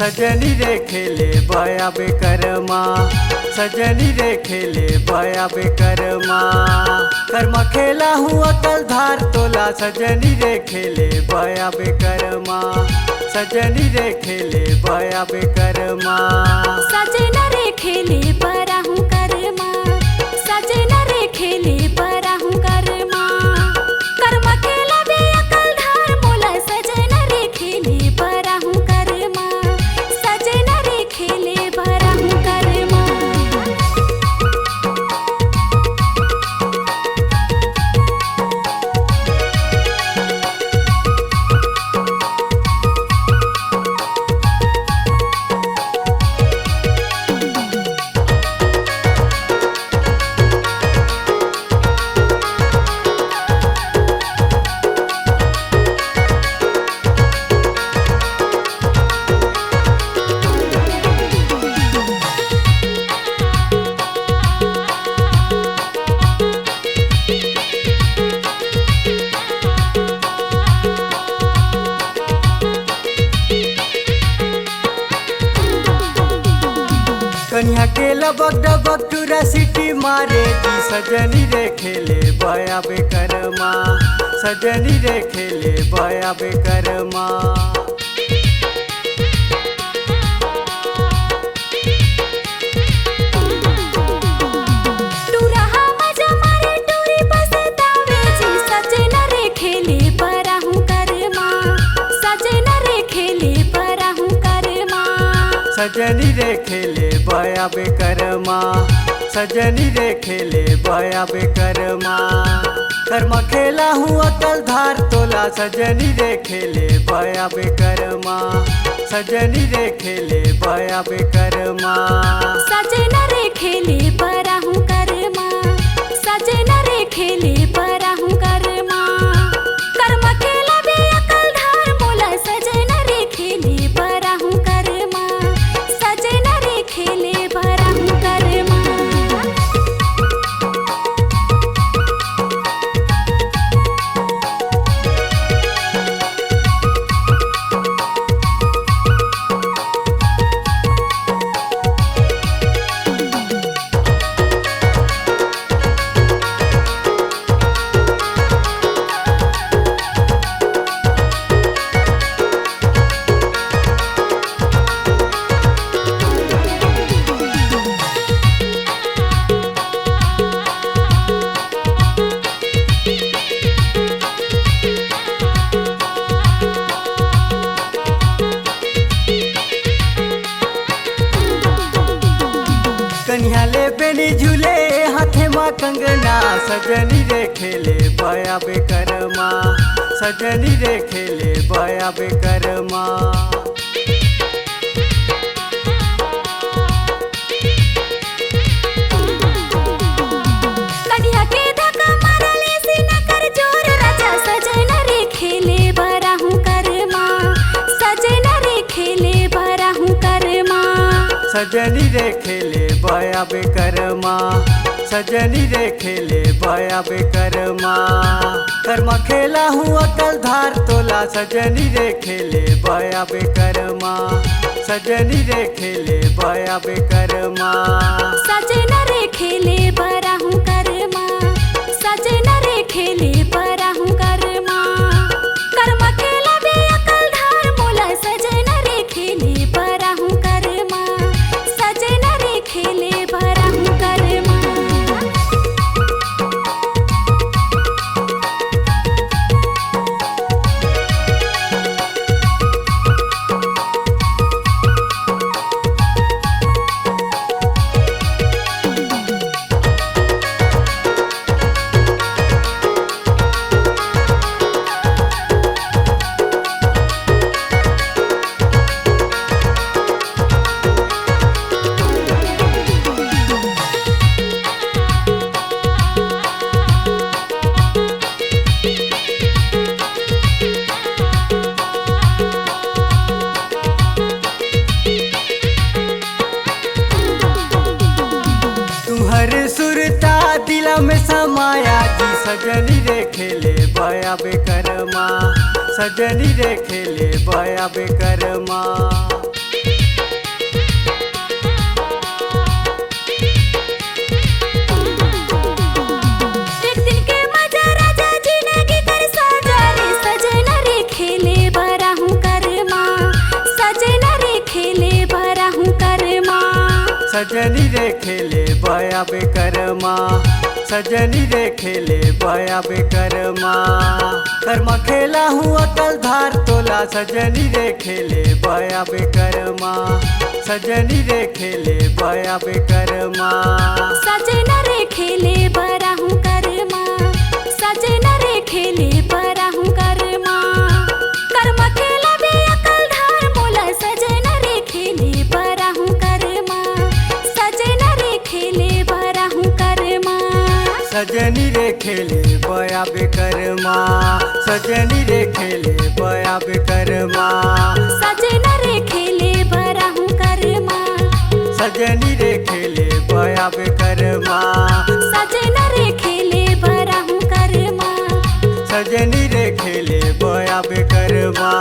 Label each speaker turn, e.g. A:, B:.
A: सजनी रे खेले बया बेकरमा, सजनी रे खेले बया बेकरमा। कर्मा खेला हूँ अकल धार तोला, सजनी रे खेले बया बेकरमा, सजनी रे खेले बया बेकरमा।
B: सजना रे खेले बरा हूँ करमा, सजना रे खेले बरा हूँ करमा। कर्मा खेला बे अकल धार मोला, सजना रे खेले बरा हूँ करमा, सजना रे खेले बरा हूँ करमा।
A: कन्या के लबक डबक टूरा सिटी मारे जी, सजनी रे खेले बया बेकरमा, सजनी रे खेले बया बेकरमा।
B: टूरा मजा मारे टूरी बसतावे जी, सजना रे खेले बरा हूँ करमा, सजना रे खेले बरा हूँ करमा।
A: सजनी रे खेले बया बेकरमा, सजनी रे खेले बया बेकरमा। कर्मा खेला हूँ अकल धार तोला, सजनी रे खेले बया बेकरमा, सजनी रे खेले बया बेकरमा।
B: सजना रे खेले बरा हूँ करमा, सजना रे खेले बरा हूँ करमा। कर्मा खेला बे अकल धार मोला, सजना रे खेले बरा हूँ करमा, सजना रे खेले बरा हूँ करमा।
A: कन्या ले बेनी झूले हाथे माँ कंगना, सजनी रे खेले बया बेकरमा, सजनी रे खेले बया बेकरमा।
B: कन्या के धक्का मारले सीना कर जोर राजा, सजना रे खेले बरा हूँ करमा, सजना रे खेले बरा हूँ करमा।
A: सजनी रे खेले बया बेकरमा, सजनी रे खेले बया बेकरमा। कर्मा खेला हूँ अकल धार तोला, सजनी रे खेले बया बेकरमा, सजनी रे खेले बया बेकरमा।
B: सजना रे खेले बरा हूँ करमा, सजना रे खेले बरा हूँ करमा। कर्मा खेला बे अकल धार मोला, सजना रे खेले बरा हूँ करमा, सजना रे खेले बरा हूँ करमा। दिला में समाया जी, सजनी रे खेले बया बेकरमा, सजनी रे खेले बया बेकरमा।
A: सजनी रे खेले बया बेकरमा सजनी रे खेले बया बेकरमा कर्मा खेला हूँ अकल धार तोला सजनी रे खेले बया बेकरमा सजनी रे खेले बया बेकरमा
B: सजना रे खेले बरा हूँ करमा सजना रे खेले बरा हूँ करमा कर्मा खेला बे अकल धार मोला सजना रे खेले बरा हूँ करमा सजना रे खेले बरा हूँ करमा
A: सजनी रे खेले बया बेकरमा सजनी रे खेले बया बेकरमा
B: सजना रे खेले बरा हूँ करमा
A: सजनी रे खेले बया बेकरमा
B: सजना रे खेले बरा हूँ करमा
A: सजनी रे खेले बया बेकरमा।